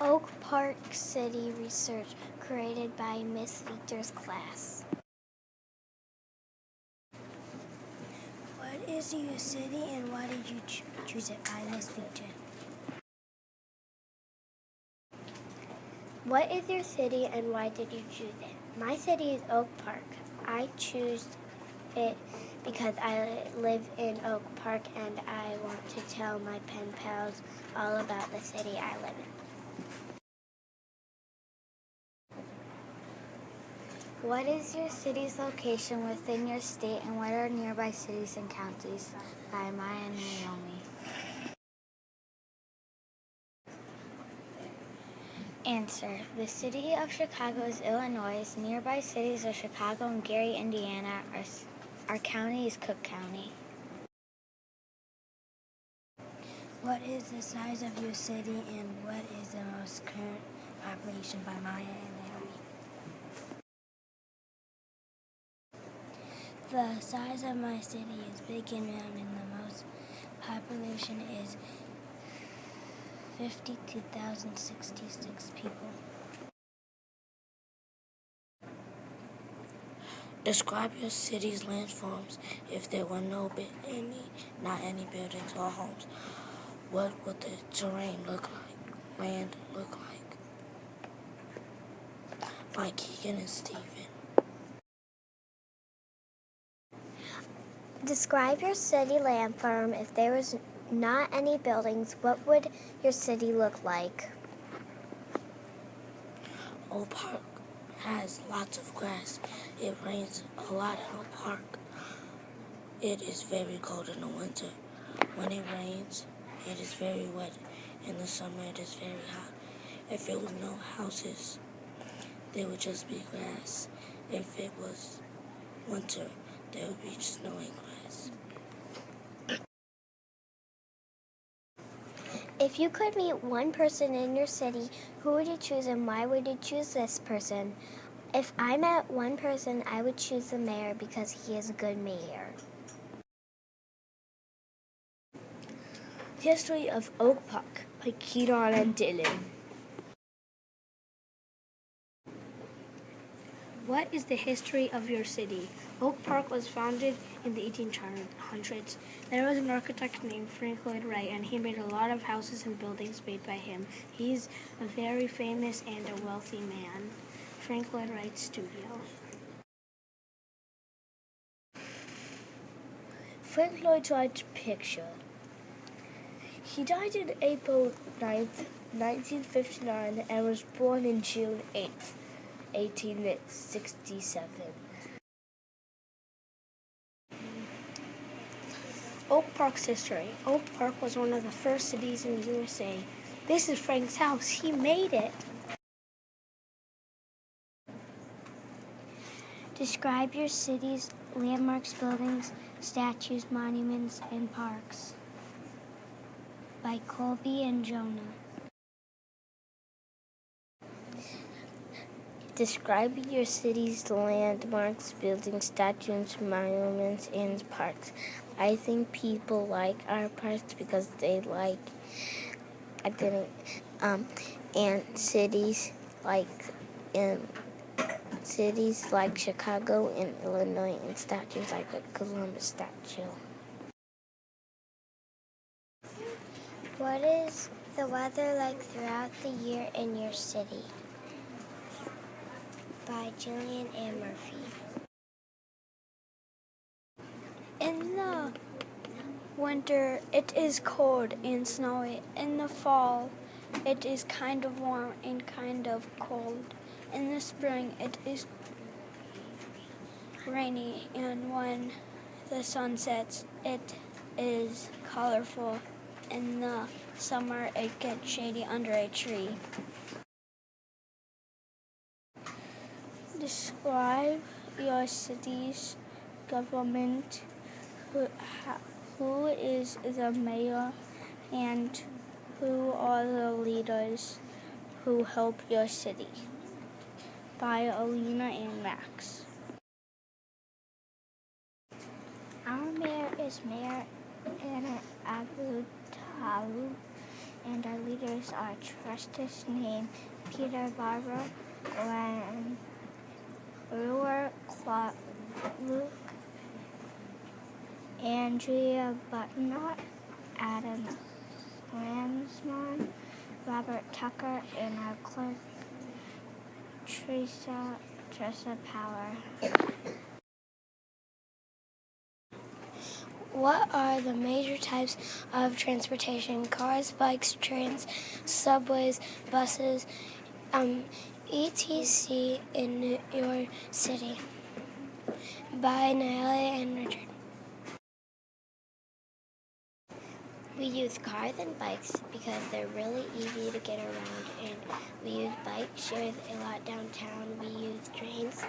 Oak Park City research created by Miss Victor's class. What is your city and why did you choose it by Miss Victor? What is your city and why did you choose it? My city is Oak Park. I choose it because I live in Oak Park and I want to tell my pen pals all about the city I live in. What is your city's location within your state and what are nearby cities and counties? By Maya and Naomi. Answer. The city of Chicago is Illinois. Nearby cities are Chicago and Gary, Indiana. Our county is Cook County. What is the size of your city and what is the most current population by Maya and Naomi? The size of my city is big and round and the most population is 52,066 people. Describe your city's landforms. If there were not any buildings or homes, what would the terrain look like? Land look like? By Keegan and Stephen. Describe your city landform. If there was not any buildings, what would your city look like? Oak Park has lots of grass. It rains a lot in Oak Park. It is very cold in the winter. When it rains, it is very wet. In the summer, it is very hot. If there was no houses, there would just be grass. If it was winter, there would be snowing grass. If you could meet one person in your city, who would you choose and why would you choose this person? If I met one person, I would choose the mayor because he is a good mayor. History of Oak Park by Keaton and Dylan. What is the history of your city? Oak Park was founded in the 1800s. There was an architect named Frank Lloyd Wright, and he made a lot of houses and buildings made by him. He's a very famous and a wealthy man. Frank Lloyd Wright Studio. Frank Lloyd Wright's picture. He died on April 9th, 1959, and was born on June 8th, 1867. Oak Park's history. Oak Park was one of the first cities in the USA. This is Frank's house. He made it. Describe your city's landmarks, buildings, statues, monuments, and parks. By Colby and Jonah. Describe your city's landmarks, buildings, statues, monuments, and parks. I think people like our parks because they like, and cities like Chicago and Illinois, and statues like the Columbus statue. What is the weather like throughout the year in your city? By Julian and Murphy. In the winter, it is cold and snowy. In the fall, it is kind of warm and kind of cold. In the spring, it is rainy, and when the sun sets, it is colorful. In the summer, it gets shady under a tree. Describe your city's government. Who is the mayor and who are the leaders who help your city? By Alina and Max. Our mayor is Mayor Anna Agutalu, and our leader use our trustees name Peter Barber, Glenn Brewer, Luke, Andrea Butnut, Adam Lansman, Robert Tucker, and our clerk Teresa Power. What are the major types of transportation? Cars, bikes, trains, subways, buses, etc. in your city? By Natalie and Richard. We use cars and bikes because they're really easy to get around, and we use bike shares a lot downtown. We use trains.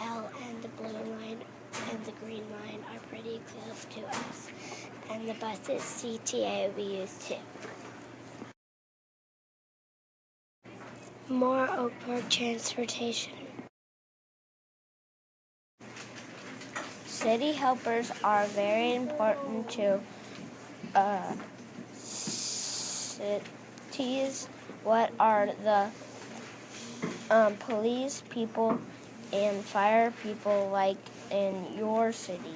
L and the blue line and the green line are pretty close to us, and the buses CTA we use too. More Oak Park transportation. City helpers are very important to cities. What are the police people and fire people like in your city?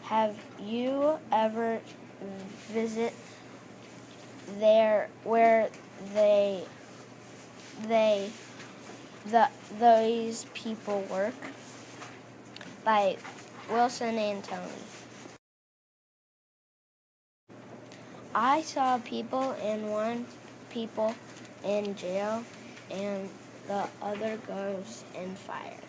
Have you ever visit there where those people work? By Wilson and Tony. I saw people one people in jail and the other goes in fire.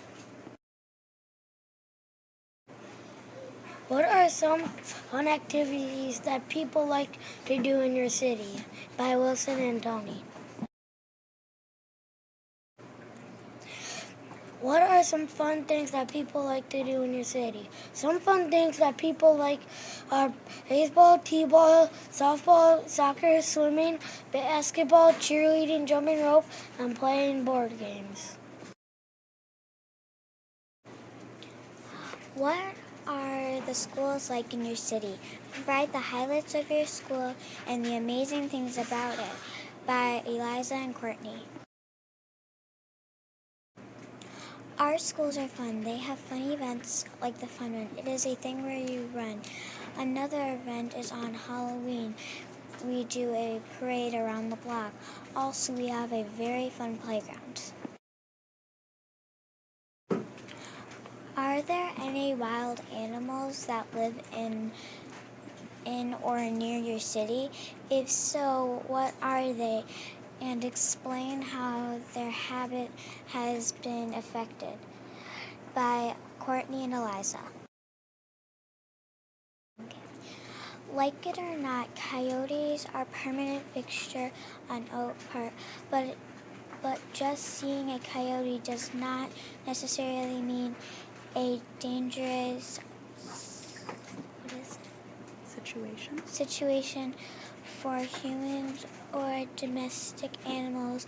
What are some fun activities that people like to do in your city? By Wilson and Tony. What are some fun things that people like to do in your city? Some fun things that people like are baseball, t-ball, softball, soccer, swimming, basketball, cheerleading, jumping rope, and playing board games. What are the schools like in your city? Provide the highlights of your school and the amazing things about it. By Eliza and Courtney. Our schools are fun. They have fun events like the Fun Run. It is a thing where you run. Another event is on Halloween. We do a parade around the block. Also, we have a very fun playground. Are there any wild animals that live in or near your city? If so, what are they? And explain how their habit has been affected. By Courtney and Eliza. Like it or not, coyotes are a permanent fixture on Oak Park, but just seeing a coyote does not necessarily mean a dangerous situation for humans or domestic animals.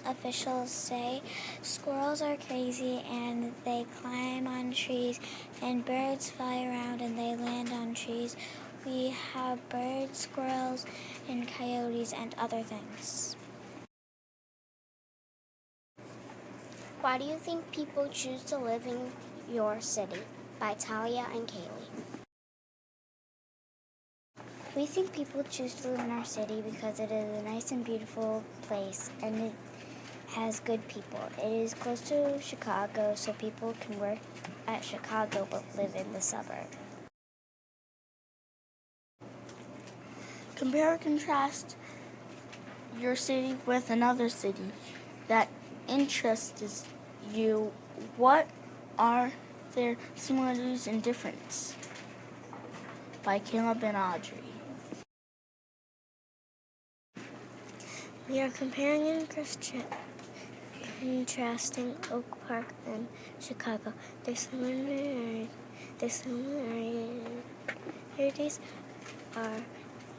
Officials say squirrels are crazy and they climb on trees, and birds fly around and they land on trees. We have birds, squirrels, and coyotes and other things. Why do you think people choose to live in your city? By Talia and Kaylee. We think people choose to live in our city because it is a nice and beautiful place, and it has good people. It is close to Chicago, so people can work at Chicago but live in the suburb. Compare or contrast your city with another city that interests you. What are their similarities and differences? By Caleb and Audrey. We are comparing and contrasting Oak Park and Chicago. Their similarities are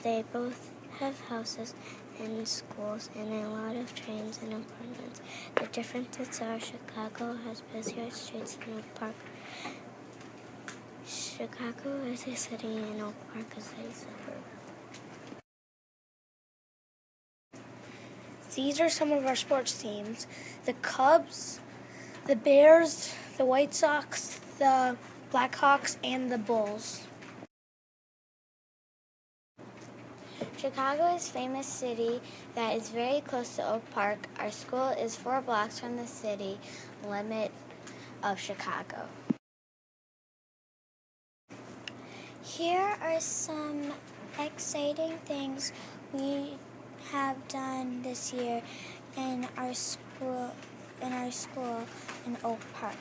they both have houses and schools and a lot of trains and apartments. The differences are Chicago has busier streets than Oak Park. Chicago is a city and Oak Park is a suburb. These are some of our sports teams: the Cubs, the Bears, the White Sox, the Blackhawks, and the Bulls. Chicago is a famous city that is very close to Oak Park. Our school is 4 blocks from the city limit of Chicago. Here are some exciting things we have done this year in our school in Oak Park.